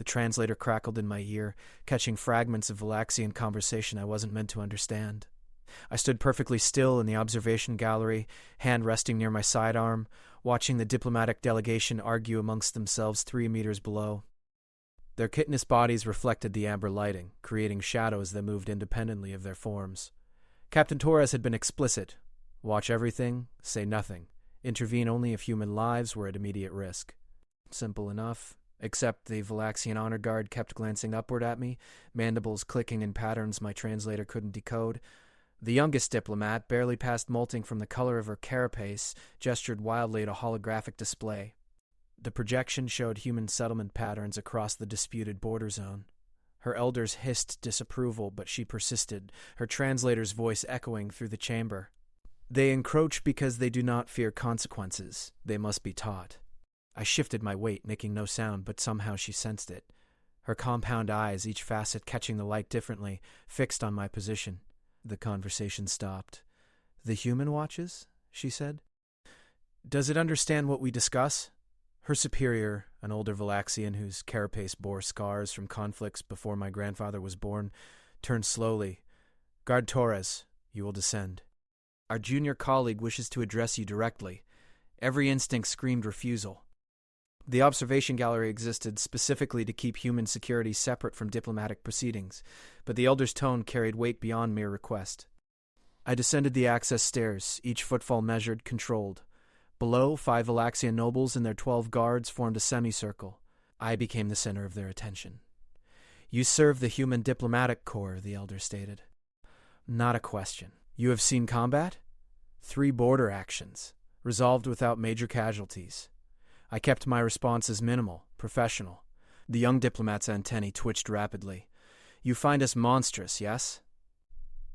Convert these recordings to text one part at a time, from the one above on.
A translator crackled in my ear, catching fragments of Valaxian conversation I wasn't meant to understand. I stood perfectly still in the observation gallery, hand resting near my sidearm, watching the diplomatic delegation argue amongst themselves 3 meters below. Their chitinous bodies reflected the amber lighting, creating shadows that moved independently of their forms. Captain Torres had been explicit. Watch everything, say nothing. Intervene only if human lives were at immediate risk. Simple enough, except the Valaxian honor guard kept glancing upward at me, mandibles clicking in patterns my translator couldn't decode. The youngest diplomat, barely past molting from the color of her carapace, gestured wildly at a holographic display. The projection showed human settlement patterns across the disputed border zone. Her elders hissed disapproval, but she persisted, her translator's voice echoing through the chamber. They encroach because they do not fear consequences. They must be taught. I shifted my weight, making no sound, but somehow she sensed it. Her compound eyes, each facet catching the light differently, fixed on my position. The conversation stopped. The human watches? She said. Does it understand what we discuss? Her superior, an older Valaxian whose carapace bore scars from conflicts before my grandfather was born, turned slowly. Guard Torres, you will descend. Our junior colleague wishes to address you directly. Every instinct screamed refusal. The observation gallery existed specifically to keep human security separate from diplomatic proceedings, but the elder's tone carried weight beyond mere request. I descended the access stairs, each footfall measured, controlled. Below, 5 Valaxian nobles and their 12 guards formed a semicircle. I became the center of their attention. You serve the human diplomatic corps, the elder stated. Not a question. You have seen combat? 3 border actions, resolved without major casualties. I kept my responses minimal, professional. The young diplomat's antennae twitched rapidly. You find us monstrous, yes?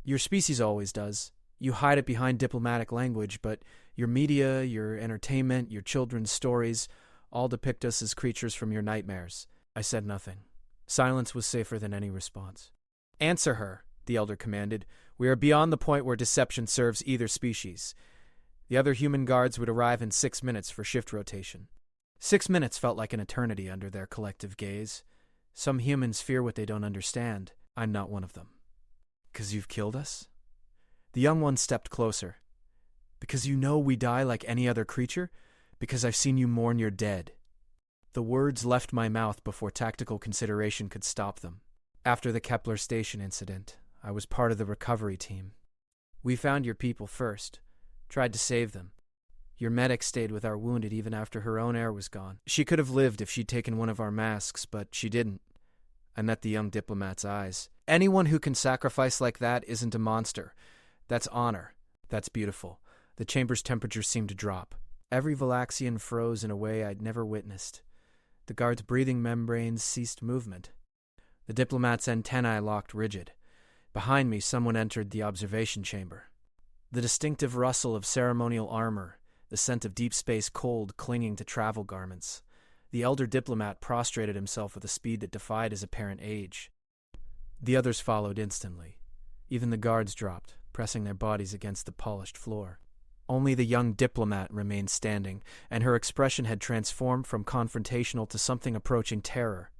Your species always does. You hide it behind diplomatic language, but your media, your entertainment, your children's stories all depict us as creatures from your nightmares. I said nothing. Silence was safer than any response. Answer her, the elder commanded. We are beyond the point where deception serves either species. The other human guards would arrive in 6 minutes for shift rotation. 6 minutes felt like an eternity under their collective gaze. Some humans fear what they don't understand. I'm not one of them. 'Cause you've killed us? The young one stepped closer. Because you know we die like any other creature? Because I've seen you mourn your dead. The words left my mouth before tactical consideration could stop them. After the Kepler Station incident, I was part of the recovery team. We found your people first, tried to save them. Your medic stayed with our wounded even after her own air was gone. She could have lived if she'd taken one of our masks, but she didn't. I met the young diplomat's eyes. Anyone who can sacrifice like that isn't a monster. That's honor. That's beautiful. The chamber's temperature seemed to drop. Every Valaxian froze in a way I'd never witnessed. The guard's breathing membranes ceased movement. The diplomat's antennae locked rigid. Behind me, someone entered the observation chamber. The distinctive rustle of ceremonial armor, the scent of deep space cold clinging to travel garments. The elder diplomat prostrated himself with a speed that defied his apparent age. The others followed instantly. Even the guards dropped, pressing their bodies against the polished floor. Only the young diplomat remained standing, and her expression had transformed from confrontational to something approaching terror.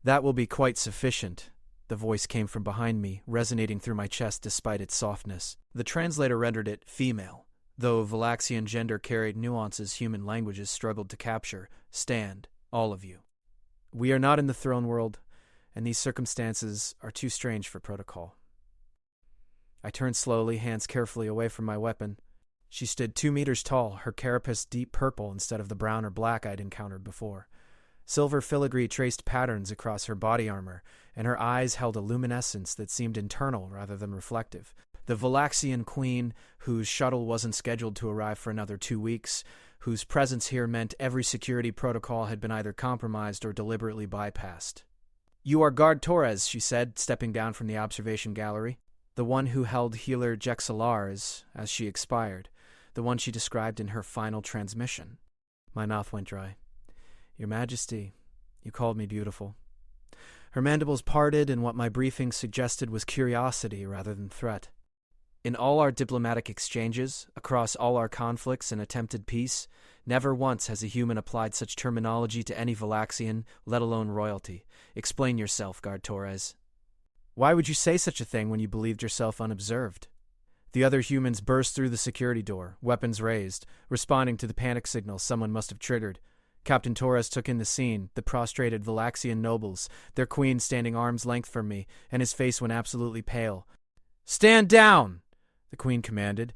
That will be quite sufficient. The voice came from behind me, resonating through my chest despite its softness. The translator rendered it female, though Valaxian gender carried nuances human languages struggled to capture. Stand, all of you. We are not in the throne world, and these circumstances are too strange for protocol. I turned slowly, hands carefully away from my weapon. She stood 2 meters tall, her carapace deep purple instead of the brown or black I'd encountered before. Silver filigree traced patterns across her body armor, and her eyes held a luminescence that seemed internal rather than reflective. The Valaxian queen, whose shuttle wasn't scheduled to arrive for another 2 weeks, whose presence here meant every security protocol had been either compromised or deliberately bypassed. You are Guard Torres, she said, stepping down from the observation gallery. The one who held healer Jexalar's as she expired, the one she described in her final transmission. My mouth went dry. Your Majesty, you called me beautiful. Her mandibles parted, and what my briefing suggested was curiosity rather than threat. In all our diplomatic exchanges, across all our conflicts and attempted peace, Never once has a human applied such terminology to any Valaxian, let alone royalty. Explain yourself, Guard Torres. Why would you say such a thing when you believed yourself unobserved? The other humans burst through the security door, weapons raised, responding to the panic signal someone must have triggered. Captain Torres took in the scene, the prostrated Valaxian nobles, their queen standing arm's length from me, and his face went absolutely pale. "Stand down!" the queen commanded,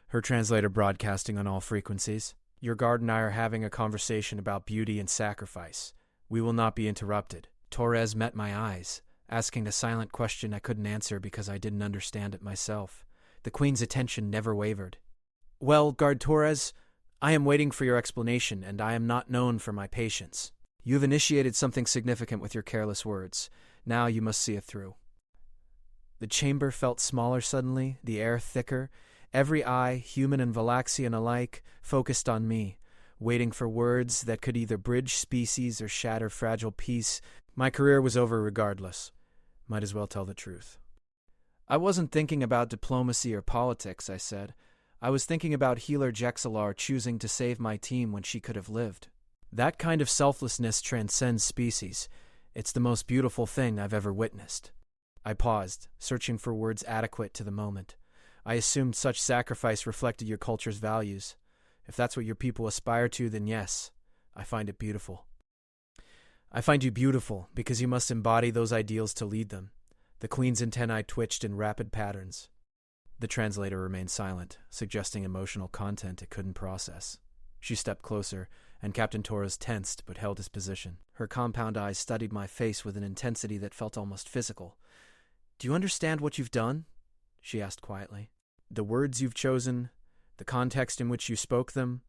her translator broadcasting on all frequencies. "Your guard and I are having a conversation about beauty and sacrifice. We will not be interrupted." Torres met my eyes, asking a silent question I couldn't answer because I didn't understand it myself. The queen's attention never wavered. "Well, Guard Torres, I am waiting for your explanation, and I am not known for my patience. You have initiated something significant with your careless words. Now you must see it through." The chamber felt smaller suddenly, the air thicker. Every eye, human and Valaxian alike, focused on me, waiting for words that could either bridge species or shatter fragile peace. My career was over regardless. Might as well tell the truth. "I wasn't thinking about diplomacy or politics," I said. "I was thinking about healer Jexalar choosing to save my team when she could have lived. That kind of selflessness transcends species. It's the most beautiful thing I've ever witnessed." I paused, searching for words adequate to the moment. I assumed such sacrifice reflected your culture's values. If that's what your people aspire to, then yes, I find it beautiful. "I find you beautiful because you must embody those ideals to lead them." The queen's antennae twitched in rapid patterns. The translator remained silent, suggesting emotional content it couldn't process. She stepped closer, and Captain Torres tensed but held his position. Her compound eyes studied my face with an intensity that felt almost physical. "Do you understand what you've done?" she asked quietly. "The words you've chosen, the context in which you spoke them?"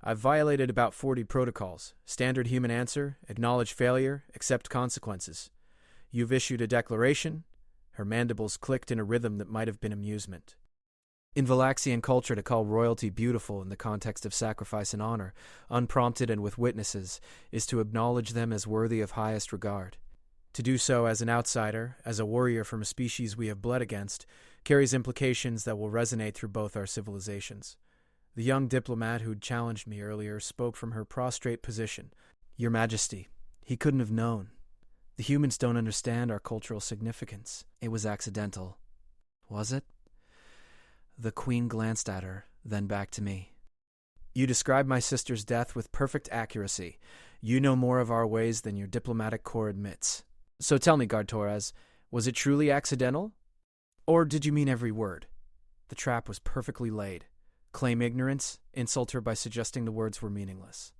"I've violated about 40 protocols. Standard human answer, acknowledge failure, accept consequences. You've issued a declaration." Her mandibles clicked in a rhythm that might have been amusement. "In Valaxian culture, to call royalty beautiful in the context of sacrifice and honor, unprompted and with witnesses, is to acknowledge them as worthy of highest regard. To do so as an outsider, as a warrior from a species we have bled against, carries implications that will resonate through both our civilizations." The young diplomat who'd challenged me earlier spoke from her prostrate position. "Your Majesty, he couldn't have known. The humans don't understand our cultural significance. It was accidental." "Was it?" The queen glanced at her, then back to me. "You described my sister's death with perfect accuracy. You know more of our ways than your diplomatic corps admits. So tell me, Guard Torres, was it truly accidental? Or did you mean every word?" The trap was perfectly laid. Claim ignorance, insult her by suggesting the words were meaningless.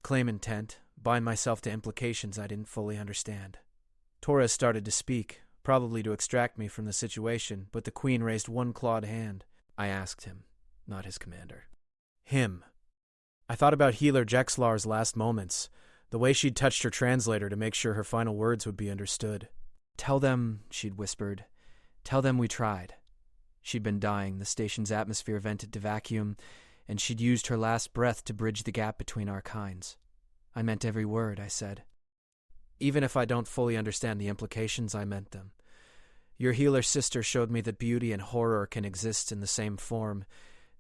Claim intent, bind myself to implications I didn't fully understand. Torres started to speak, probably to extract me from the situation, but the queen raised one clawed hand. I asked him, not his commander. "Him." I thought about healer Jexlar's last moments, the way she'd touched her translator to make sure her final words would be understood. "Tell them," she'd whispered, "tell them we tried." She'd been dying, the station's atmosphere vented to vacuum, and she'd used her last breath to bridge the gap between our kinds. "I meant every word," I said. "Even if I don't fully understand the implications, I meant them. Your healer sister showed me that beauty and horror can exist in the same form,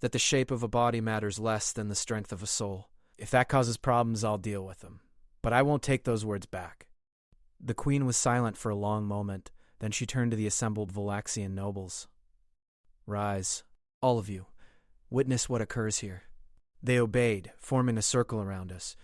that the shape of a body matters less than the strength of a soul. If that causes problems, I'll deal with them. But I won't take those words back." The queen was silent for a long moment, then she turned to the assembled Valaxian nobles. "Rise, all of you. Witness what occurs here." They obeyed, forming a circle around us.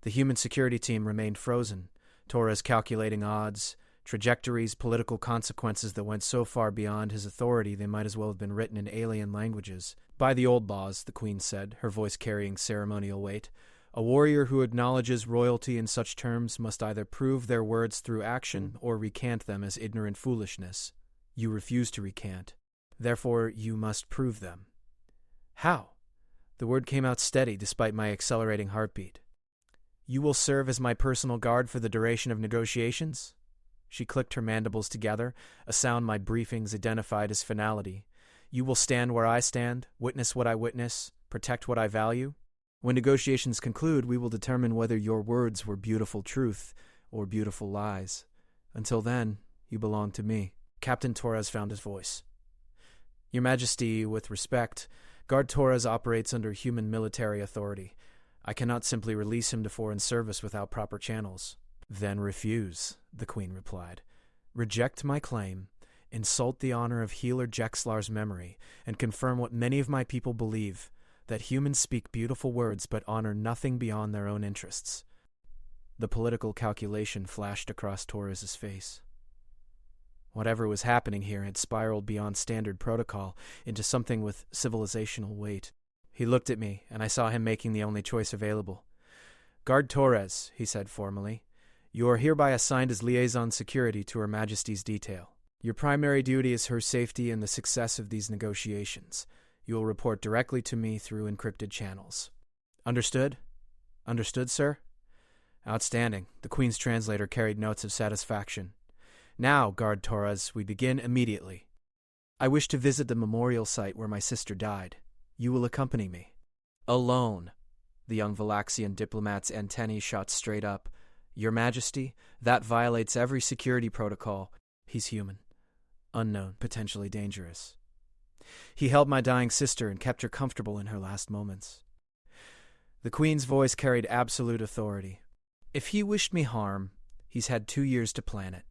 The human security team remained frozen, Torres calculating odds, trajectories, political consequences that went so far beyond his authority they might as well have been written in alien languages. "By the old laws," the queen said, her voice carrying ceremonial weight, "a warrior who acknowledges royalty in such terms must either prove their words through action or recant them as ignorant foolishness. You refuse to recant. Therefore, you must prove them." "How?" The word came out steady despite my accelerating heartbeat. "You will serve as my personal guard for the duration of negotiations?" She clicked her mandibles together, a sound my briefings identified as finality. "You will stand where I stand, witness what I witness, protect what I value? When negotiations conclude, we will determine whether your words were beautiful truth or beautiful lies. Until then, you belong to me." Captain Torres found his voice. "Your Majesty, with respect, Guard Torres operates under human military authority. I cannot simply release him to foreign service without proper channels. Then refuse, the Queen replied. Reject my claim, insult the honor of healer Jexlar's memory, and confirm what many of my people believe, that humans speak beautiful words but honor nothing beyond their own interests. The political calculation flashed across Torres's face. Whatever was happening here had spiraled beyond standard protocol into something with civilizational weight. He looked at me, and I saw him making the only choice available. Guard Torres, he said formally, you are hereby assigned as liaison security to Her Majesty's detail. Your primary duty is her safety and the success of these negotiations. You will report directly to me through encrypted channels. Understood? Understood, sir? Outstanding. The Queen's translator carried notes of satisfaction. Now, Guard Torres, we begin immediately. I wish to visit the memorial site where my sister died. You will accompany me. Alone. The young Valaxian diplomat's antennae shot straight up. Your Majesty, that violates every security protocol. He's human. Unknown, potentially dangerous. He held my dying sister and kept her comfortable in her last moments. The Queen's voice carried absolute authority. If he wished me harm, he's had 2 years to plan it.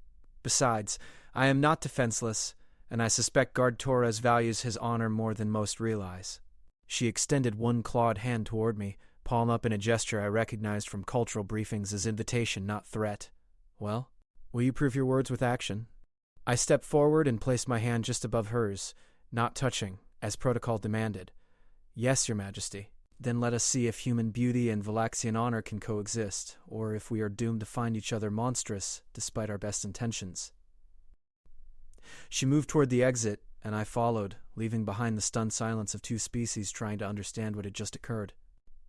Besides, I am not defenseless, and I suspect Guard Torres values his honor more than most realize. She extended one clawed hand toward me, palm up in a gesture I recognized from cultural briefings as invitation, not threat. Well, will you prove your words with action? I stepped forward and placed my hand just above hers, not touching, as protocol demanded. Yes, Your Majesty. Then let us see if human beauty and Valaxian honor can coexist, or if we are doomed to find each other monstrous, despite our best intentions. She moved toward the exit, and I followed, leaving behind the stunned silence of two species trying to understand what had just occurred.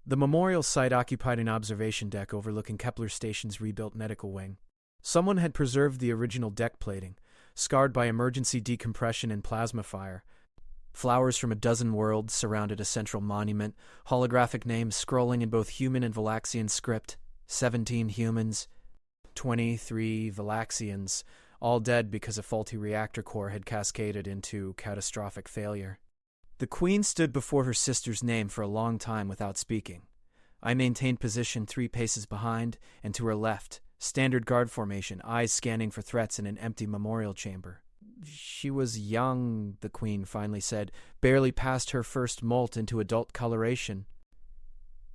The memorial site occupied an observation deck overlooking Kepler Station's rebuilt medical wing. Someone had preserved the original deck plating, scarred by emergency decompression and plasma fire. Flowers from a dozen worlds surrounded a central monument, holographic names scrolling in both human and Valaxian script. 17 humans, 23 Valaxians, all dead because a faulty reactor core had cascaded into catastrophic failure. The Queen stood before her sister's name for a long time without speaking. I maintained position 3 paces behind and to her left, standard guard formation, eyes scanning for threats in an empty memorial chamber. She was young, the Queen finally said, barely past her first molt into adult coloration.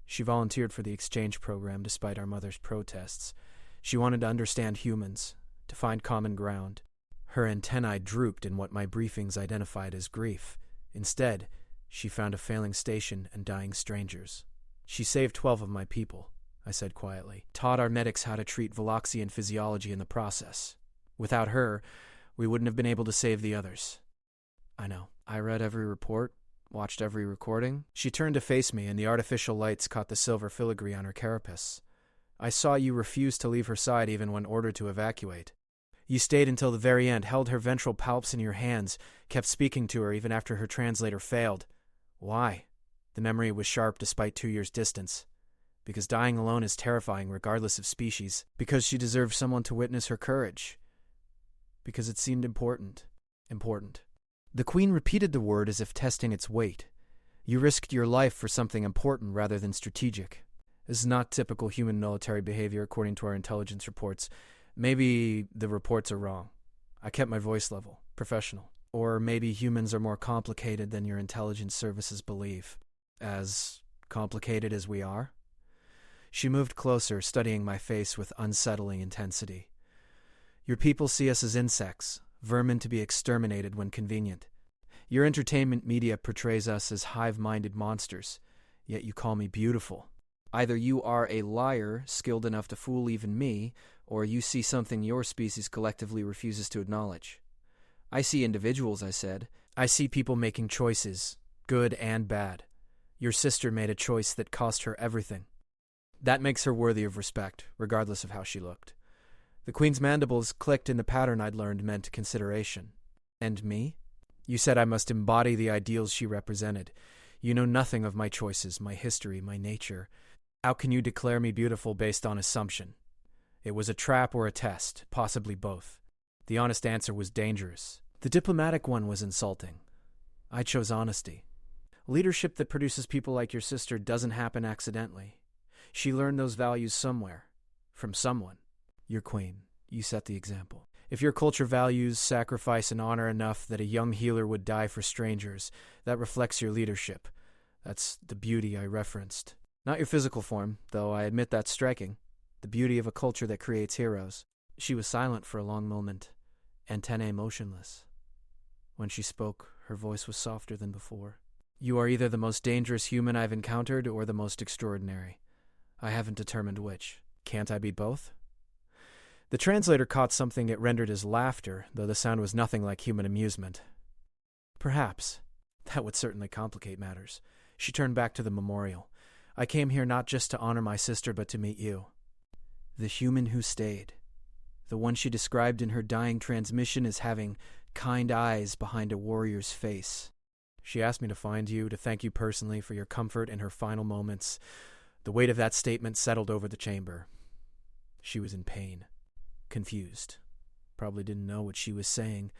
She volunteered for the exchange program despite our mother's protests. She wanted to understand humans, to find common ground. Her antennae drooped in what my briefings identified as grief. Instead, she found a failing station and dying strangers. She saved 12 of my people, I said quietly, taught our medics how to treat Valaxian physiology in the process. Without her, we wouldn't have been able to save the others. I know. I read every report, watched every recording. She turned to face me, and the artificial lights caught the silver filigree on her carapace. I saw you refuse to leave her side even when ordered to evacuate. You stayed until the very end, held her ventral palps in your hands, kept speaking to her even after her translator failed. Why? The memory was sharp despite 2 years' distance. Because dying alone is terrifying regardless of species. Because she deserved someone to witness her courage. Because it seemed important. Important. The Queen repeated the word as if testing its weight. You risked your life for something important rather than strategic. This is not typical human military behavior according to our intelligence reports. Maybe the reports are wrong. I kept my voice level, professional. Or maybe humans are more complicated than your intelligence services believe. As complicated as we are? She moved closer, studying my face with unsettling intensity. Your people see us as insects, vermin to be exterminated when convenient. Your entertainment media portrays us as hive-minded monsters, yet you call me beautiful. Either you are a liar skilled enough to fool even me, or you see something your species collectively refuses to acknowledge. I see individuals, I said. I see people making choices, good and bad. Your sister made a choice that cost her everything. That makes her worthy of respect, regardless of how she looked. The Queen's mandibles clicked in the pattern I'd learned meant consideration. And me? You said I must embody the ideals she represented. You know nothing of my choices, my history, my nature. How can you declare me beautiful based on assumption? It was a trap or a test, possibly both. The honest answer was dangerous. The diplomatic one was insulting. I chose honesty. Leadership that produces people like your sister doesn't happen accidentally. She learned those values somewhere, from someone. Your queen. You set the example. If your culture values sacrifice and honor enough that a young healer would die for strangers, that reflects your leadership. That's the beauty I referenced. Not your physical form, though I admit that's striking. The beauty of a culture that creates heroes. She was silent for a long moment, antennae motionless. When she spoke, her voice was softer than before. You are either the most dangerous human I've encountered or the most extraordinary. I haven't determined which. Can't I be both? The translator caught something it rendered as laughter, though the sound was nothing like human amusement. Perhaps. That would certainly complicate matters. She turned back to the memorial. I came here not just to honor my sister, but to meet you. The human who stayed. The one she described in her dying transmission as having kind eyes behind a warrior's face. She asked me to find you, to thank you personally for your comfort in her final moments. The weight of that statement settled over the chamber. She was in pain. Confused. Probably didn't know what she was saying.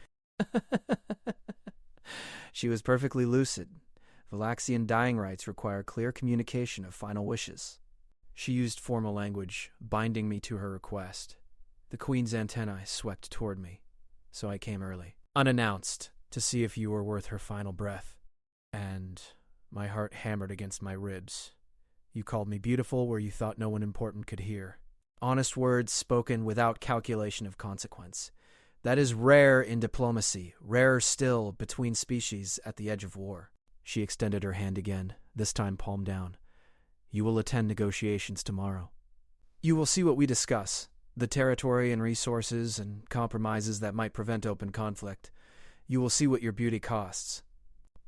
She was perfectly lucid. Valaxian dying rites require clear communication of final wishes. She used formal language, binding me to her request. The queen's antennae swept toward me, so I came early, unannounced, to see if you were worth her final breath. And my heart hammered against my ribs. You called me beautiful where you thought no one important could hear. Honest words spoken without calculation of consequence. That is rare in diplomacy, rarer still between species at the edge of war. She extended her hand again, this time palm down. You will attend negotiations tomorrow. You will see what we discuss, the territory and resources and compromises that might prevent open conflict. You will see what your beauty costs.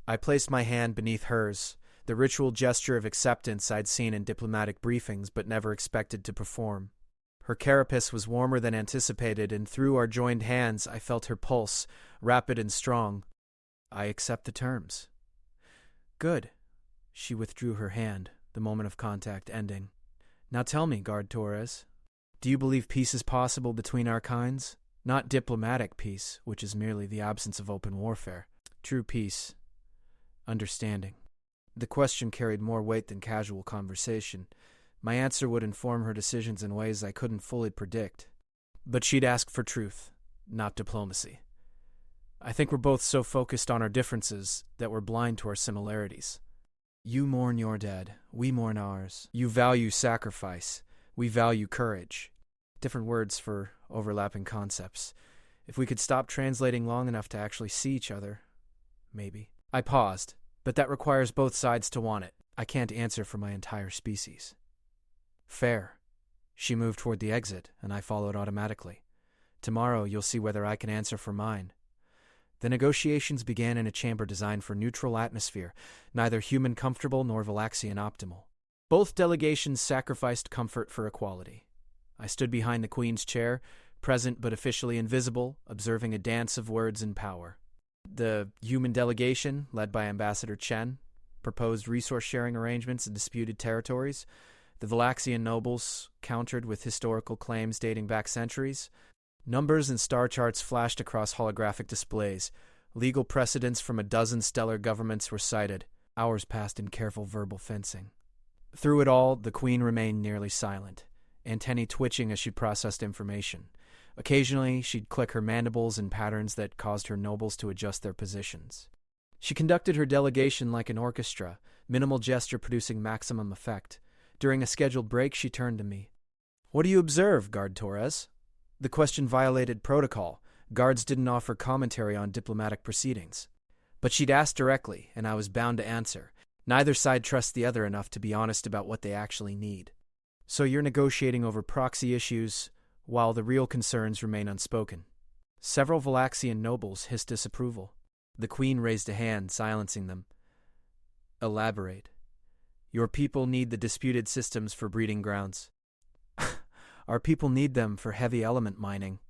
I placed my hand beneath hers, the ritual gesture of acceptance I'd seen in diplomatic briefings but never expected to perform. Her carapace was warmer than anticipated, and through our joined hands I felt her pulse, rapid and strong. I accept the terms. Good. She withdrew her hand, the moment of contact ending. Now tell me, Guard Torres, do you believe peace is possible between our kinds? Not diplomatic peace, which is merely the absence of open warfare. True peace. Understanding. The question carried more weight than casual conversation. My answer would inform her decisions in ways I couldn't fully predict. But she'd ask for truth, not diplomacy. I think we're both so focused on our differences that we're blind to our similarities. You mourn your dead, we mourn ours. You value sacrifice, we value courage. Different words for overlapping concepts. If we could stop translating long enough to actually see each other, maybe. I paused, but that requires both sides to want it. I can't answer for my entire species. Fair. She moved toward the exit, and I followed automatically. Tomorrow you'll see whether I can answer for mine. The negotiations began in a chamber designed for neutral atmosphere, neither human comfortable nor Valaxian optimal. Both delegations sacrificed comfort for equality. I stood behind the Queen's chair, present but officially invisible, observing a dance of words and power. The human delegation, led by Ambassador Chen, proposed resource-sharing arrangements in disputed territories. The Valaxian nobles countered with historical claims dating back centuries. Numbers and star charts flashed across holographic displays. Legal precedents from a dozen stellar governments were cited. Hours passed in careful verbal fencing. Through it all, the Queen remained nearly silent, antennae twitching as she processed information. Occasionally, she'd click her mandibles in patterns that caused her nobles to adjust their positions. She conducted her delegation like an orchestra, minimal gesture producing maximum effect. During a scheduled break, she turned to me. What do you observe, Guard Torres? The question violated protocol. Guards didn't offer commentary on diplomatic proceedings. But she'd asked directly, and I was bound to answer. Neither side trusts the other enough to be honest about what they actually need. So you're negotiating over proxy issues, while the real concerns remain unspoken. Several Valaxian nobles hissed disapproval. The Queen raised a hand, silencing them. Elaborate. Your people need the disputed systems for breeding grounds. Our people need them for heavy element mining.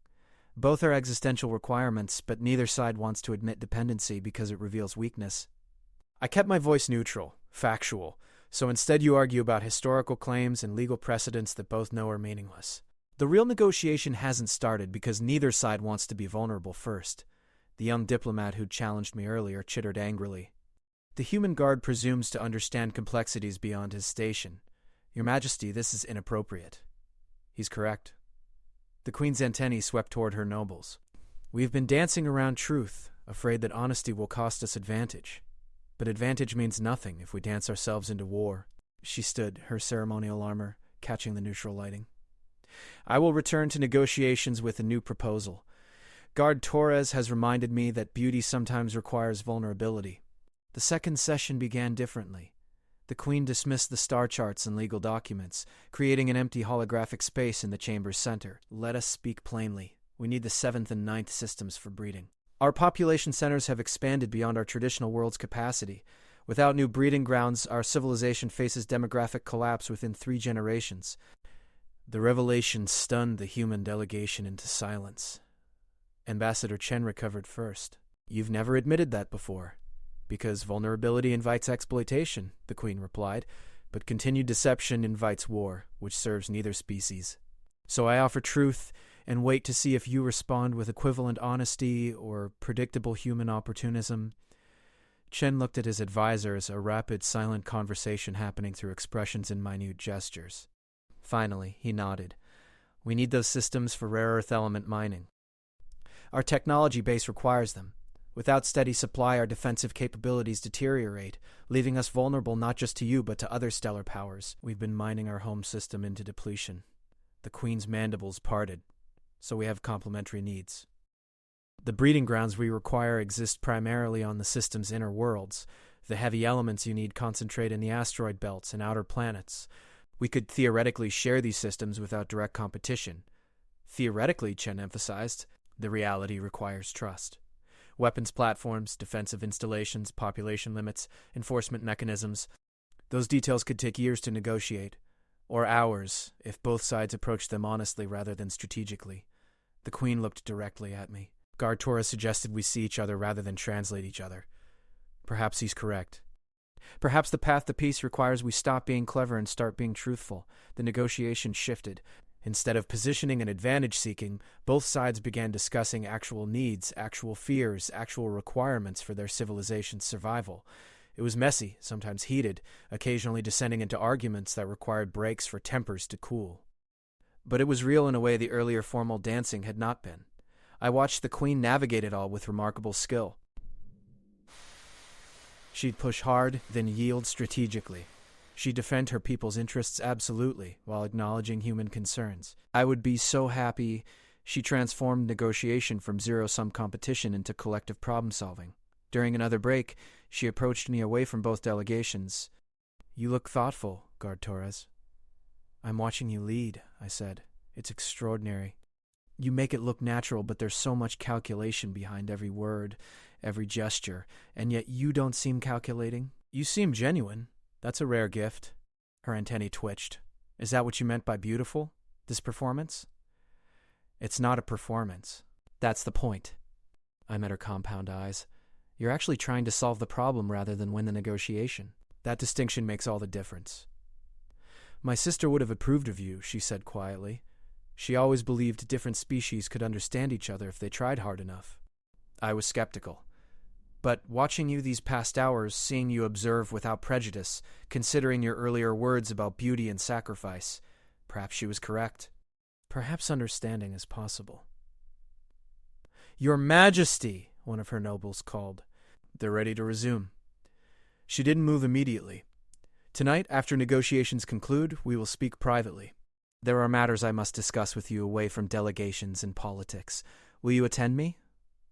Both are existential requirements, but neither side wants to admit dependency because it reveals weakness. I kept my voice neutral, factual, so instead you argue about historical claims and legal precedents that both know are meaningless. The real negotiation hasn't started because neither side wants to be vulnerable first. The young diplomat who challenged me earlier chittered angrily. The human guard presumes to understand complexities beyond his station. Your Majesty, this is inappropriate. He's correct. The Queen's antennae swept toward her nobles. We've been dancing around truth, afraid that honesty will cost us advantage. But advantage means nothing if we dance ourselves into war. She stood, her ceremonial armor catching the neutral lighting. I will return to negotiations with a new proposal. Guard Torres has reminded me that beauty sometimes requires vulnerability. The second session began differently. The Queen dismissed the star charts and legal documents, creating an empty holographic space in the chamber's center. Let us speak plainly. We need the 7th and 9th systems for breeding. Our population centers have expanded beyond our traditional world's capacity. Without new breeding grounds, our civilization faces demographic collapse within 3 generations. The revelation stunned the human delegation into silence. Ambassador Chen recovered first. You've never admitted that before. Because vulnerability invites exploitation, the Queen replied, but continued deception invites war, which serves neither species. So I offer truth and wait to see if you respond with equivalent honesty or predictable human opportunism. Chen looked at his advisors, a rapid, silent conversation happening through expressions and minute gestures. Finally, he nodded. We need those systems for rare earth element mining. Our technology base requires them. Without steady supply, our defensive capabilities deteriorate, leaving us vulnerable not just to you but to other stellar powers. We've been mining our home system into depletion. The Queen's mandibles parted, so we have complementary needs. The breeding grounds we require exist primarily on the system's inner worlds. The heavy elements you need concentrate in the asteroid belts and outer planets. We could theoretically share these systems without direct competition. Theoretically, Chen emphasized, the reality requires trust. Weapons platforms, defensive installations, population limits, enforcement mechanisms. Those details could take years to negotiate, or hours, if both sides approached them honestly rather than strategically. The Queen looked directly at me. Guard Torres suggested we see each other rather than translate each other. Perhaps he's correct. Perhaps the path to peace requires we stop being clever and start being truthful. The negotiation shifted. Instead of positioning and advantage-seeking, both sides began discussing actual needs, actual fears, actual requirements for their civilization's survival. It was messy, sometimes heated, occasionally descending into arguments that required breaks for tempers to cool. But it was real in a way the earlier formal dancing had not been. I watched the Queen navigate it all with remarkable skill. She'd push hard, then yield strategically. She'd defend her people's interests absolutely, while acknowledging human concerns. I would be so happy she transformed negotiation from zero-sum competition into collective problem-solving. During another break, she approached me away from both delegations. You look thoughtful, Guard Torres. I'm watching you lead, I said. It's extraordinary. You make it look natural, but there's so much calculation behind every word, every gesture, and yet you don't seem calculating. You seem genuine. That's a rare gift. Her antennae twitched. Is that what you meant by beautiful? This performance? It's not a performance. That's the point. I met her compound eyes. You're actually trying to solve the problem rather than win the negotiation. That distinction makes all the difference. My sister would have approved of you, she said quietly. She always believed different species could understand each other if they tried hard enough. I was skeptical. But watching you these past hours, seeing you observe without prejudice, considering your earlier words about beauty and sacrifice, perhaps she was correct. Perhaps understanding is possible. Your Majesty, one of her nobles called. They're ready to resume. She didn't move immediately. Tonight, after negotiations conclude, we will speak privately. There are matters I must discuss with you away from delegations and politics. Will you attend me?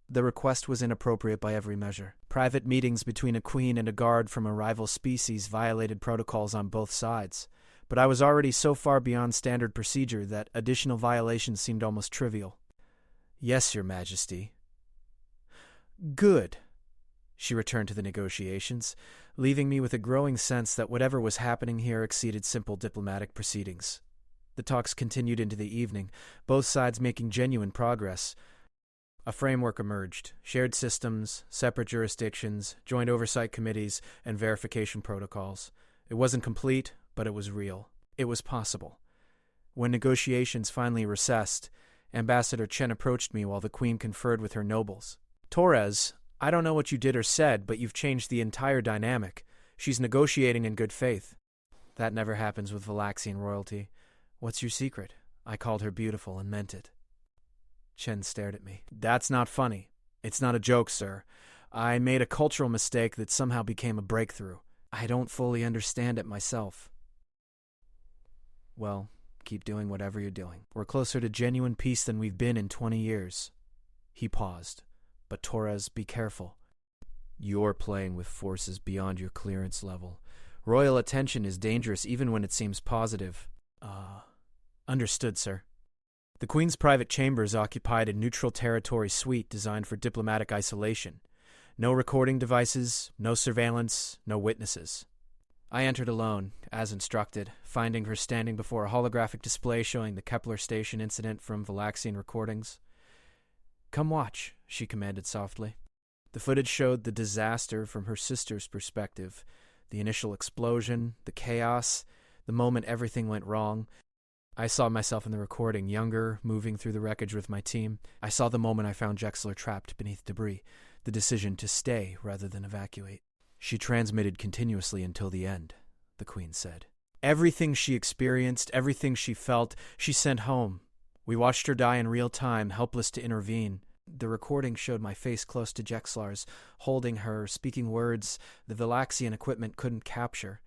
The request was inappropriate by every measure. Private meetings between a queen and a guard from a rival species violated protocols on both sides. But I was already so far beyond standard procedure that additional violations seemed almost trivial. Yes, Your Majesty. Good. She returned to the negotiations, leaving me with a growing sense that whatever was happening here exceeded simple diplomatic proceedings. The talks continued into the evening, both sides making genuine progress. A framework emerged: shared systems, separate jurisdictions, joint oversight committees, and verification protocols. It wasn't complete, but it was real. It was possible. When negotiations finally recessed, Ambassador Chen approached me while the Queen conferred with her nobles. Torres, I don't know what you did or said, but you've changed the entire dynamic. She's negotiating in good faith. That never happens with Valaxian royalty. What's your secret? I called her beautiful and meant it. Chen stared at me. That's not funny. It's not a joke, sir. I made a cultural mistake that somehow became a breakthrough. I don't fully understand it myself. Well, keep doing whatever you're doing. We're closer to genuine peace than we've been in 20 years. He paused. But Torres, be careful. You're playing with forces beyond your clearance level. Royal attention is dangerous even when it seems positive. Understood, sir. The Queen's private chambers occupied a neutral territory suite designed for diplomatic isolation. No recording devices, no surveillance, no witnesses. I entered alone, as instructed, finding her standing before a holographic display showing the Kepler station incident from Valaxian recordings. Come watch, she commanded softly. The footage showed the disaster from her sister's perspective. The initial explosion, the chaos, the moment everything went wrong. I saw myself in the recording, younger, moving through the wreckage with my team. I saw the moment I found Jexler trapped beneath debris, the decision to stay rather than evacuate. She transmitted continuously until the end, the Queen said. Everything she experienced, everything she felt, she sent home. We watched her die in real time, helpless to intervene. The recording showed my face close to Jexlar's, holding her, speaking words the Valaxian equipment couldn't capture,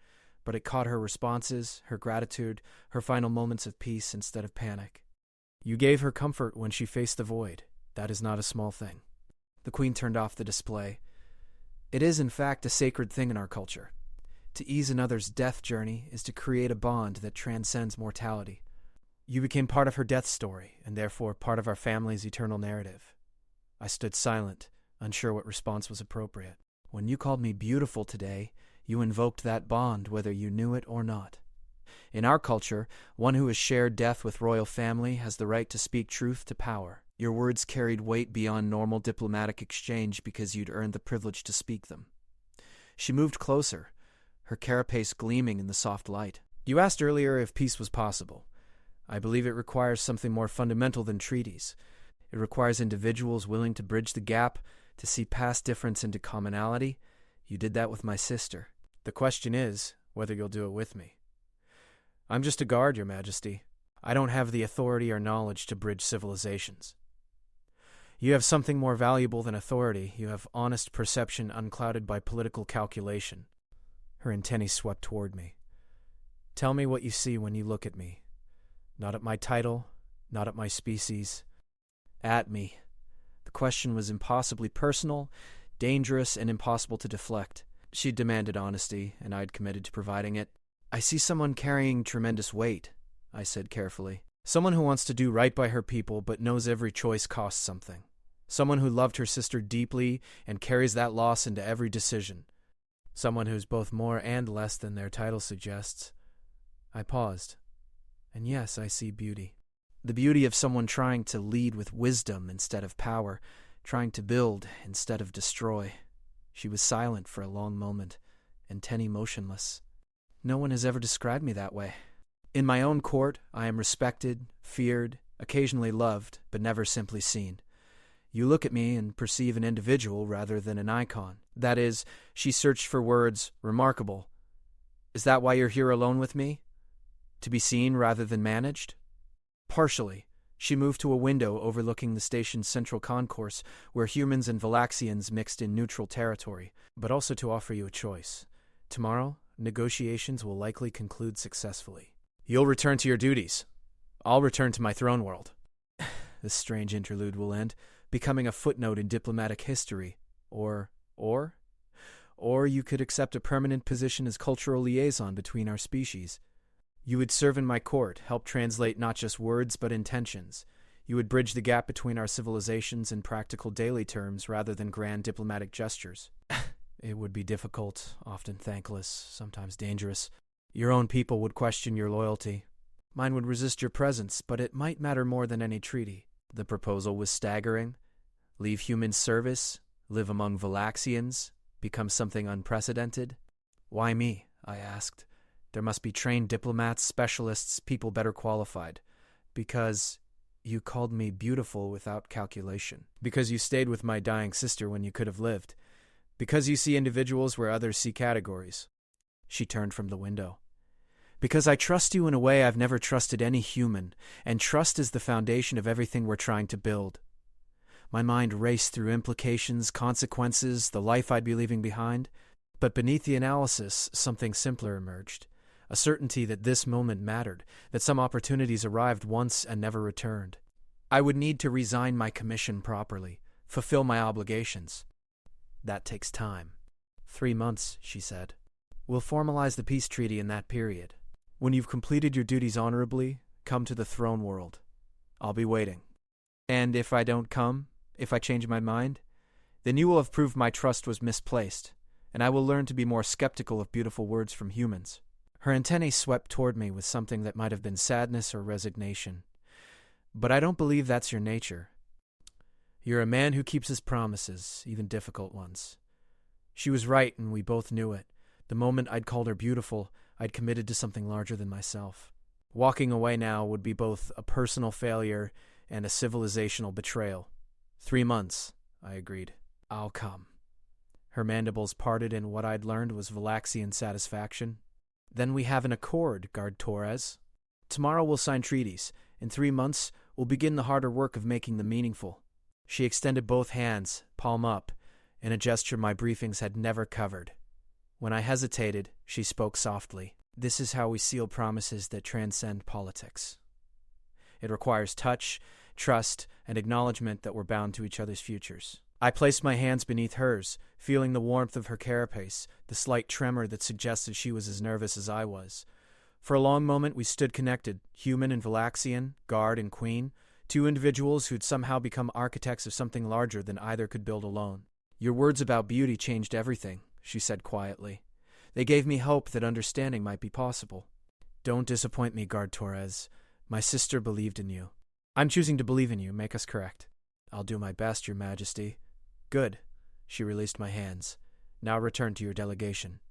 but it caught her responses, her gratitude, her final moments of peace instead of panic. You gave her comfort when she faced the void. That is not a small thing. The Queen turned off the display. It is, in fact, a sacred thing in our culture. To ease another's death journey is to create a bond that transcends mortality. You became part of her death story, and therefore part of our family's eternal narrative. I stood silent, unsure what response was appropriate. When you called me beautiful today, you invoked that bond whether you knew it or not. In our culture, one who has shared death with royal family has the right to speak truth to power. Your words carried weight beyond normal diplomatic exchange because you'd earned the privilege to speak them. She moved closer, her carapace gleaming in the soft light. You asked earlier if peace was possible. I believe it requires something more fundamental than treaties. It requires individuals willing to bridge the gap, to see past difference into commonality. You did that with my sister. The question is whether you'll do it with me. I'm just a guard, Your Majesty. I don't have the authority or knowledge to bridge civilizations. You have something more valuable than authority. You have honest perception unclouded by political calculation. Her antennae swept toward me. Tell me what you see when you look at me. Not at my title, not at my species. At me. The question was impossibly personal, dangerous, and impossible to deflect. She demanded honesty, and I'd committed to providing it. I see someone carrying tremendous weight, I said carefully. Someone who wants to do right by her people, but knows every choice costs something. Someone who loved her sister deeply and carries that loss into every decision. Someone who's both more and less than their title suggests. I paused. And yes, I see beauty. The beauty of someone trying to lead with wisdom instead of power, trying to build instead of destroy. She was silent for a long moment, antennae motionless. No one has ever described me that way. In my own court, I am respected, feared, occasionally loved, but never simply seen. You look at me and perceive an individual rather than an icon. That is, she searched for words, remarkable. Is that why you're here alone with me? To be seen rather than managed? Partially. She moved to a window overlooking the station's central concourse, where humans and Valaxians mixed in neutral territory, but also to offer you a choice. Tomorrow, negotiations will likely conclude successfully. You'll return to your duties. I'll return to my throne world. This strange interlude will end, becoming a footnote in diplomatic history. Or you could accept a permanent position as cultural liaison between our species. You would serve in my court, help translate not just words but intentions. You would bridge the gap between our civilizations in practical daily terms rather than grand diplomatic gestures. It would be difficult, often thankless, sometimes dangerous. Your own people would question your loyalty. Mine would resist your presence, but it might matter more than any treaty. The proposal was staggering. Leave human service, live among Valaxians, become something unprecedented. Why me? I asked. There must be trained diplomats, specialists, people better qualified. Because You called me beautiful without calculation. Because you stayed with my dying sister when you could have lived. Because you see individuals where others see categories. She turned from the window. Because I trust you in a way I've never trusted any human, and trust is the foundation of everything we're trying to build. My mind raced through implications, consequences, the life I'd be leaving behind. But beneath the analysis, something simpler emerged. A certainty that this moment mattered, that some opportunities arrived once and never returned. I would need to resign my commission properly, fulfill my obligations. That takes time. 3 months, she said. We'll formalize the peace treaty in that period. When you've completed your duties honorably, come to the throne world. I'll be waiting. And if I don't come, if I change my mind, then you will have proved my trust was misplaced, and I will learn to be more skeptical of beautiful words from humans. Her antennae swept toward me with something that might have been sadness or resignation. But I don't believe that's your nature. You're a man who keeps his promises, even difficult ones. She was right, and we both knew it. The moment I'd called her beautiful, I'd committed to something larger than myself. Walking away now would be both a personal failure and a civilizational betrayal. 3 months, I agreed. I'll come. Her mandibles parted in what I'd learned was Valaxian satisfaction. Then we have an accord, Guard Torres. Tomorrow we'll sign treaties. In 3 months, we'll begin the harder work of making them meaningful. She extended both hands, palm up, in a gesture my briefings had never covered. When I hesitated, she spoke softly. This is how we seal promises that transcend politics. It requires touch, trust, and acknowledgement that we're bound to each other's futures. I placed my hands beneath hers, feeling the warmth of her carapace, the slight tremor that suggested she was as nervous as I was. For a long moment we stood connected, human and Valaxian, guard and queen, two individuals who'd somehow become architects of something larger than either could build alone. Your words about beauty changed everything, she said quietly. They gave me hope that understanding might be possible. Don't disappoint me, Guard Torres. My sister believed in you. I'm choosing to believe in you. Make us correct. I'll do my best, Your Majesty. Good. She released my hands. Now return to your delegation.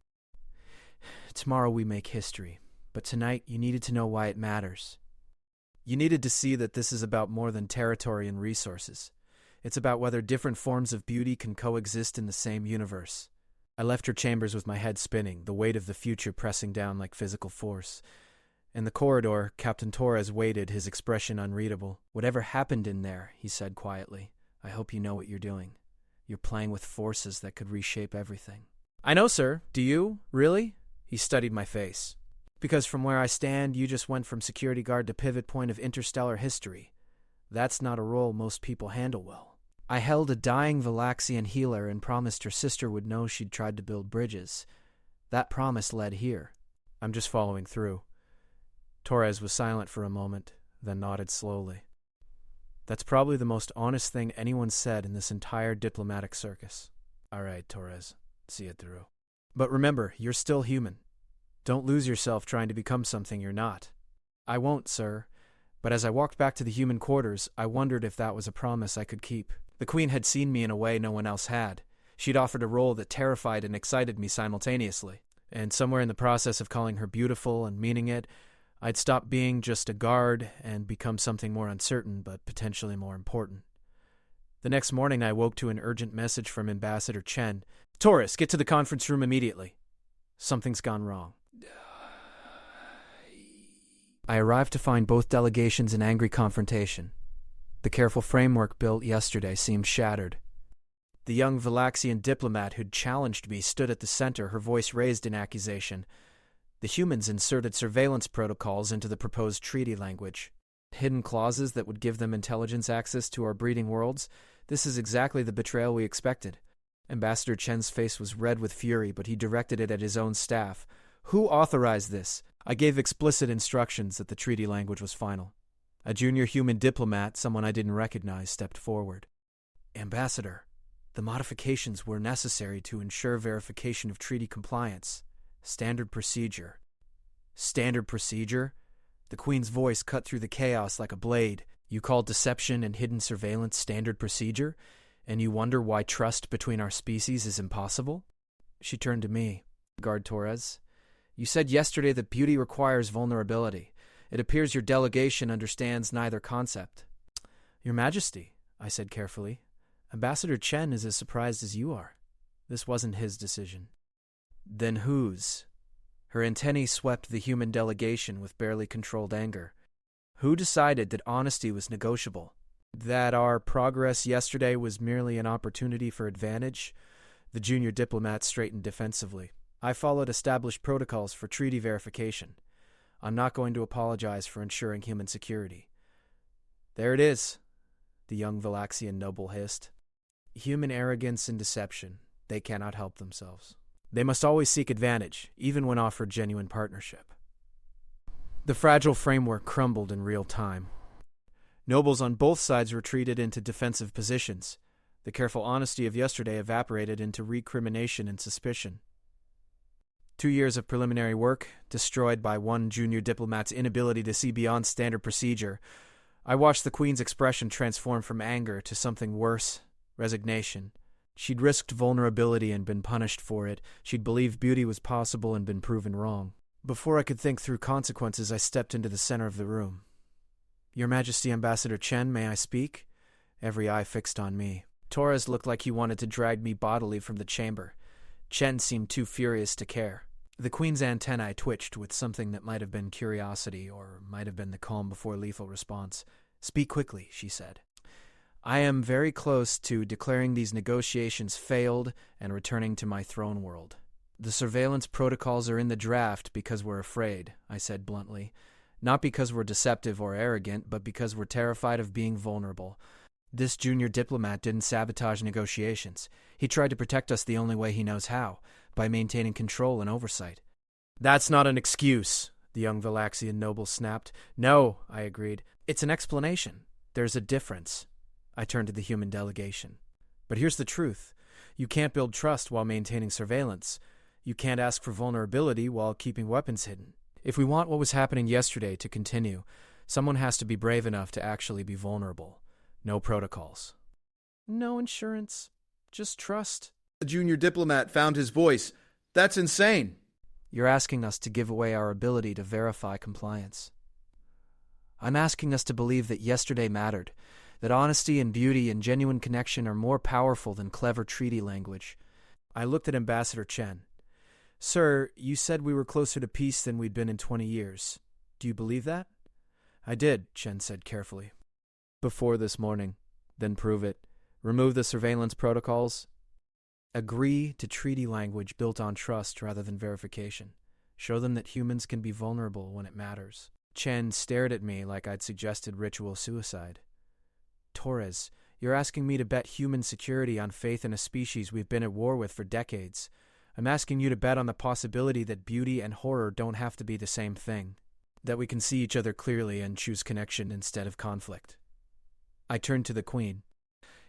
Tomorrow we make history, but tonight you needed to know why it matters. You needed to see that this is about more than territory and resources. It's about whether different forms of beauty can coexist in the same universe. I left her chambers with my head spinning, the weight of the future pressing down like physical force. In the corridor, Captain Torres waited, his expression unreadable. Whatever happened in there, he said quietly, I hope you know what you're doing. You're playing with forces that could reshape everything. I know, sir. Do you? Really? He studied my face. Because from where I stand, you just went from security guard to pivot point of interstellar history. That's not a role most people handle well. I held a dying Valaxian healer and promised her sister would know she'd tried to build bridges. That promise led here. I'm just following through. Torres was silent for a moment, then nodded slowly. That's probably the most honest thing anyone said in this entire diplomatic circus. All right, Torres, see it through. But remember, you're still human. Don't lose yourself trying to become something you're not. I won't, sir. But as I walked back to the human quarters, I wondered if that was a promise I could keep. The Queen had seen me in a way no one else had. She'd offered a role that terrified and excited me simultaneously. And somewhere in the process of calling her beautiful and meaning it, I'd stopped being just a guard and become something more uncertain but potentially more important. The next morning I woke to an urgent message from Ambassador Chen. Torres, get to the conference room immediately. Something's gone wrong. I arrived to find both delegations in angry confrontation. The careful framework built yesterday seemed shattered. The young Valaxian diplomat who'd challenged me stood at the center, her voice raised in accusation. The humans inserted surveillance protocols into the proposed treaty language. Hidden clauses that would give them intelligence access to our breeding worlds. This is exactly the betrayal we expected. Ambassador Chen's face was red with fury, but he directed it at his own staff. Who authorized this? I gave explicit instructions that the treaty language was final. A junior human diplomat, someone I didn't recognize, stepped forward. Ambassador, the modifications were necessary to ensure verification of treaty compliance. Standard procedure. Standard procedure? The Queen's voice cut through the chaos like a blade. You call deception and hidden surveillance standard procedure? And you wonder why trust between our species is impossible? She turned to me. Guard Torres, you said yesterday that beauty requires vulnerability. It appears your delegation understands neither concept. Your Majesty, I said carefully, Ambassador Chen is as surprised as you are. This wasn't his decision. Then whose? Her antennae swept the human delegation with barely controlled anger. Who decided that honesty was negotiable? That our progress yesterday was merely an opportunity for advantage? The junior diplomat straightened defensively. I followed established protocols for treaty verification. I'm not going to apologize for ensuring human security. There it is, the young Valaxian noble hissed. Human arrogance and deception. They cannot help themselves. They must always seek advantage, even when offered genuine partnership. The fragile framework crumbled in real time. Nobles on both sides retreated into defensive positions. The careful honesty of yesterday evaporated into recrimination and suspicion. 2 years of preliminary work, destroyed by one junior diplomat's inability to see beyond standard procedure. I watched the Queen's expression transform from anger to something worse, resignation. She'd risked vulnerability and been punished for it. She'd believed beauty was possible and been proven wrong. Before I could think through consequences, I stepped into the center of the room. Your Majesty, Ambassador Chen, may I speak? Every eye fixed on me. Torres looked like he wanted to drag me bodily from the chamber. Chen seemed too furious to care. The Queen's antennae twitched with something that might have been curiosity or might have been the calm before lethal response. Speak quickly, she said. I am very close to declaring these negotiations failed and returning to my throne world. The surveillance protocols are in the draft because we're afraid, I said bluntly. Not because we're deceptive or arrogant, but because we're terrified of being vulnerable. This junior diplomat didn't sabotage negotiations. He tried to protect us the only way he knows how, by maintaining control and oversight. That's not an excuse, the young Valaxian noble snapped. No, I agreed. It's an explanation. There's a difference. I turned to the human delegation. But here's the truth. You can't build trust while maintaining surveillance. You can't ask for vulnerability while keeping weapons hidden. If we want what was happening yesterday to continue, someone has to be brave enough to actually be vulnerable. No protocols. No insurance. Just trust. The junior diplomat found his voice. That's insane. You're asking us to give away our ability to verify compliance. I'm asking us to believe that yesterday mattered, that honesty and beauty and genuine connection are more powerful than clever treaty language. I looked at Ambassador Chen. Sir, you said we were closer to peace than we'd been in 20 years. Do you believe that? I did, Chen said carefully. Before this morning. Then prove it. Remove the surveillance protocols. Agree to treaty language built on trust rather than verification. Show them that humans can be vulnerable when it matters. Chen stared at me like I'd suggested ritual suicide. Torres, you're asking me to bet human security on faith in a species we've been at war with for decades. I'm asking you to bet on the possibility that beauty and horror don't have to be the same thing. That we can see each other clearly and choose connection instead of conflict. I turned to the Queen.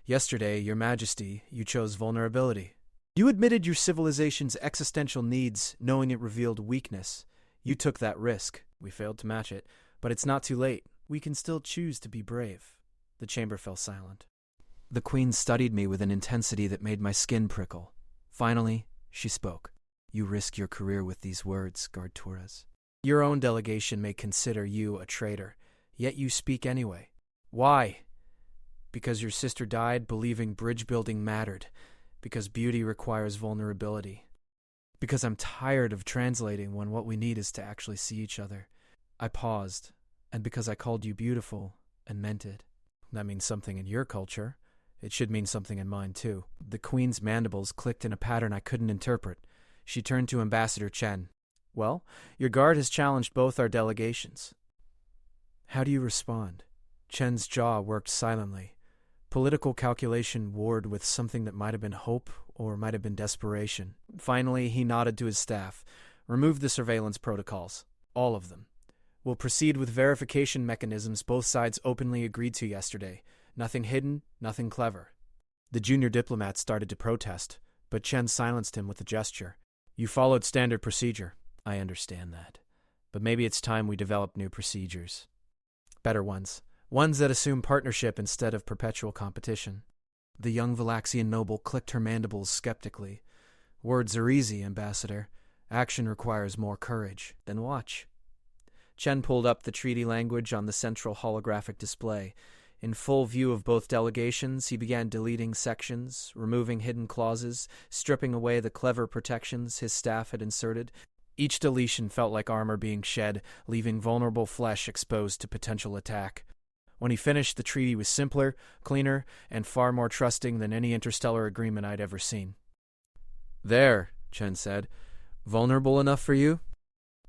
Yesterday, Your Majesty, you chose vulnerability. You admitted your civilization's existential needs, knowing it revealed weakness. You took that risk. We failed to match it, but it's not too late. We can still choose to be brave. The chamber fell silent. The Queen studied me with an intensity that made my skin prickle. Finally, she spoke. You risk your career with these words, Guard Torres. Your own delegation may consider you a traitor, yet you speak anyway. Why? Because your sister died believing bridge building mattered. Because beauty requires vulnerability. Because I'm tired of translating when what we need is to actually see each other. I paused, and because I called you beautiful and meant it. That means something in your culture. It should mean something in mine, too. The Queen's mandibles clicked in a pattern I couldn't interpret. She turned to Ambassador Chen. Well, your guard has challenged both our delegations. How do you respond? Chen's jaw worked silently. Political calculation warred with something that might have been hope or might have been desperation. Finally, he nodded to his staff. Remove the surveillance protocols. All of them. We'll proceed with verification mechanisms both sides openly agreed to yesterday. Nothing hidden, nothing clever. The junior diplomat started to protest, but Chen silenced him with a gesture. You followed standard procedure. I understand that. But maybe it's time we develop new procedures. Better ones. Ones that assume partnership instead of perpetual competition. The young Valaxian noble clicked her mandibles skeptically. Words are easy, Ambassador. Action requires more courage. Then watch. Chen pulled up the treaty language on the central holographic display. In full view of both delegations, he began deleting sections, removing hidden clauses, stripping away the clever protections his staff had inserted. Each deletion felt like armor being shed, leaving vulnerable flesh exposed to potential attack. When he finished, the treaty was simpler, cleaner, and far more trusting than any interstellar agreement I'd ever seen. "There," Chen said. "Vulnerable enough for you?"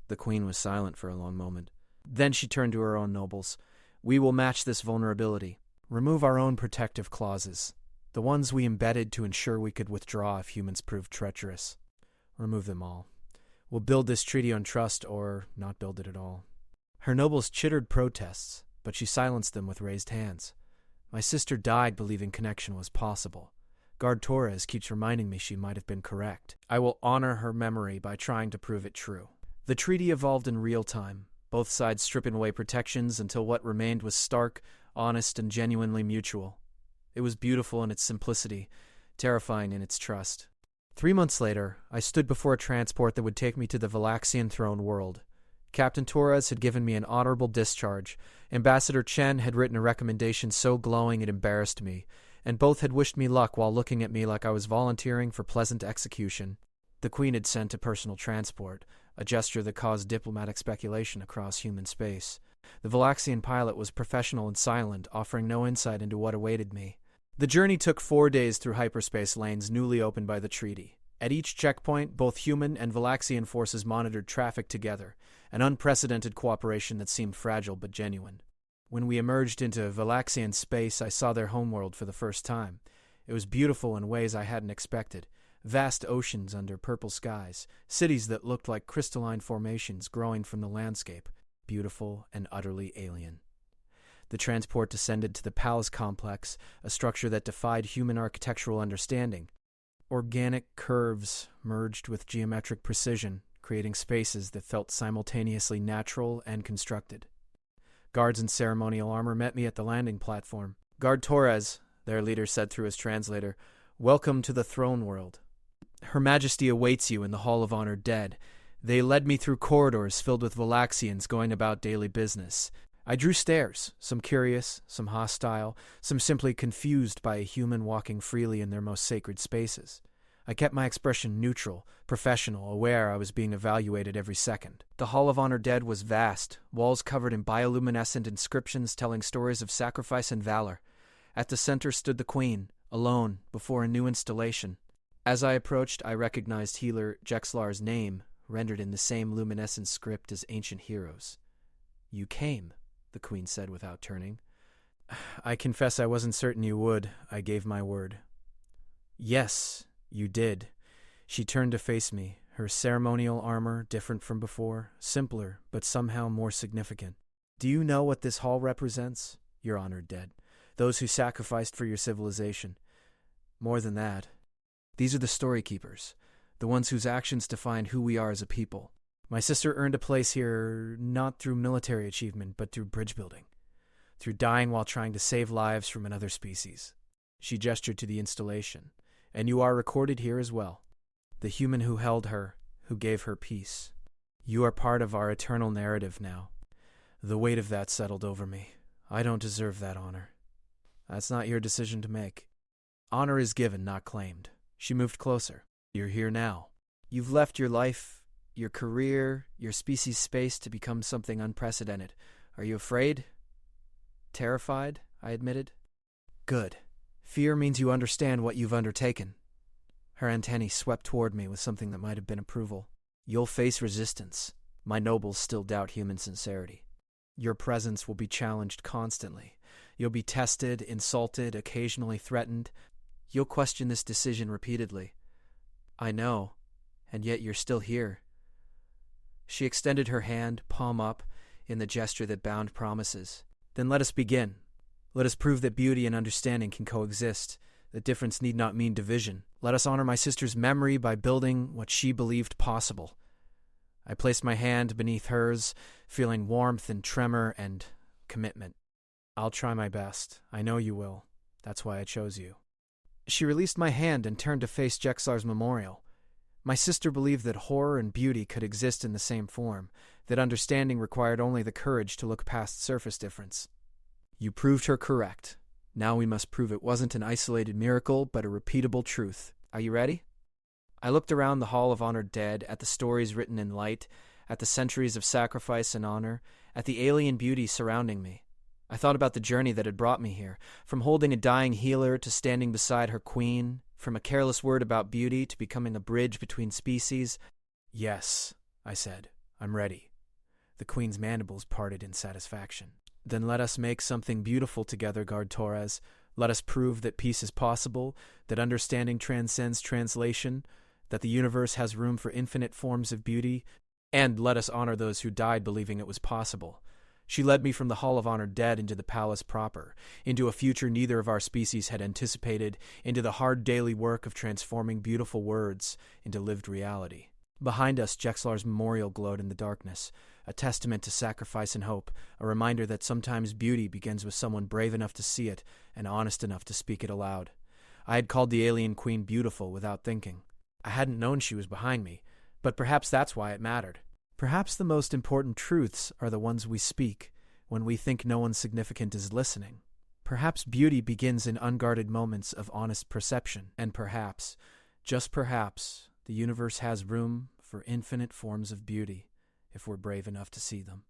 The Queen was silent for a long moment. Then she turned to her own nobles. "We will match this vulnerability. Remove our own protective clauses, the ones we embedded to ensure we could withdraw if humans proved treacherous. Remove them all. We'll build this treaty on trust or not build it at all." Her nobles chittered protests, but she silenced them with raised hands. My sister died believing connection was possible. Guard Torres keeps reminding me she might have been correct. I will honor her memory by trying to prove it true. The treaty evolved in real time, both sides stripping away protections until what remained was stark, honest, and genuinely mutual. It was beautiful in its simplicity, terrifying in its trust. 3 months later, I stood before a transport that would take me to the Valaxian throne world. Captain Torres had given me an honorable discharge. Ambassador Chen had written a recommendation so glowing it embarrassed me, and both had wished me luck while looking at me like I was volunteering for pleasant execution. The Queen had sent a personal transport, a gesture that caused diplomatic speculation across human space. The Valaxian pilot was professional and silent, offering no insight into what awaited me. The journey took 4 days through hyperspace lanes newly opened by the treaty. At each checkpoint, both human and Valaxian forces monitored traffic together, an unprecedented cooperation that seemed fragile but genuine. When we emerged into Valaxian space, I saw their homeworld for the first time. It was beautiful in ways I hadn't expected. Vast oceans under purple skies, cities that looked like crystalline formations growing from the landscape, beautiful and utterly alien. The transport descended to the palace complex, a structure that defied human architectural understanding. Organic curves merged with geometric precision, creating spaces that felt simultaneously natural and constructed. Guards in ceremonial armor met me at the landing platform. "Guard Torres," their leader said through his translator, "welcome to the throne world. Her Majesty awaits you in the Hall of Honored Dead." They led me through corridors filled with Valaxians going about daily business. I drew stares, some curious, some hostile, some simply confused by a human walking freely in their most sacred spaces. I kept my expression neutral, professional, aware I was being evaluated every second. The Hall of Honor Dead was vast, walls covered in bioluminescent inscriptions telling stories of sacrifice and valor. At the center stood the Queen, alone, before a new installation. As I approached, I recognized healer Jexlar's name, rendered in the same luminescent script as ancient heroes. "You came," the Queen said without turning. "I confess I wasn't certain you would," I gave my word. "Yes, you did." She turned to face me, her ceremonial armor different from before, simpler, but somehow more significant. "Do you know what this hall represents, your honored dead? Those who sacrificed for your civilization. More than that, these are the story keepers, the ones whose actions define who we are as a people. My sister earned a place here not through military achievement, but through bridge building, through dying while trying to save lives from another species." She gestured to the installation. "And you are recorded here as well. The human who held her, who gave her peace. You are part of our eternal narrative now." The weight of that settled over me. I don't deserve that honor. That's not your decision to make. Honor is given, not claimed. She moved closer. You're here now. You've left your life, your career, your species' space to become something unprecedented. Are you afraid? Terrified? I admitted. Good. Fear means you understand what you've undertaken. Her antennae swept toward me with something that might have been approval. You'll face resistance. My nobles still doubt human sincerity. Your presence will be challenged constantly. You'll be tested, insulted, occasionally threatened. You'll question this decision repeatedly. I know, and yet you're still here. She extended her hand, palm up, in the gesture that bound promises. Then let us begin. Let us prove that beauty and understanding can coexist, that difference need not mean division. Let us honor my sister's memory by building what she believed possible. I placed my hand beneath hers, feeling warmth and tremor and commitment. I'll try my best. I know you will. That's why I chose you. She released my hand and turned to face Jexlar's memorial. My sister believed that horror and beauty could exist in the same form, that understanding required only the courage to look past surface difference. You proved her correct. Now we must prove it wasn't an isolated miracle, but a repeatable truth. Are you ready? I looked around the Hall of Honored Dead, at the stories written in light, at the centuries of sacrifice and honor, at the alien beauty surrounding me. I thought about the journey that had brought me here, from holding a dying healer to standing beside her queen, from a careless word about beauty to becoming a bridge between species. Yes, I said, I'm ready. The queen's mandibles parted in satisfaction. Then let us make something beautiful together, Guard Torres. Let us prove that peace is possible, that understanding transcends translation, that the universe has room for infinite forms of beauty, and let us honor those who died believing it was possible. She led me from the Hall of Honored Dead into the palace proper, into a future neither of our species had anticipated, into the hard daily work of transforming beautiful words into lived reality. Behind us, Jexlar's memorial glowed in the darkness, a testament to sacrifice and hope, a reminder that sometimes beauty begins with someone brave enough to see it and honest enough to speak it aloud. I had called the alien queen beautiful without thinking. I hadn't known she was behind me, but perhaps that's why it mattered. Perhaps the most important truths are the ones we speak when we think no one significant is listening. Perhaps beauty begins in unguarded moments of honest perception, and perhaps, just perhaps, the universe has room for infinite forms of beauty if we're brave enough to see them.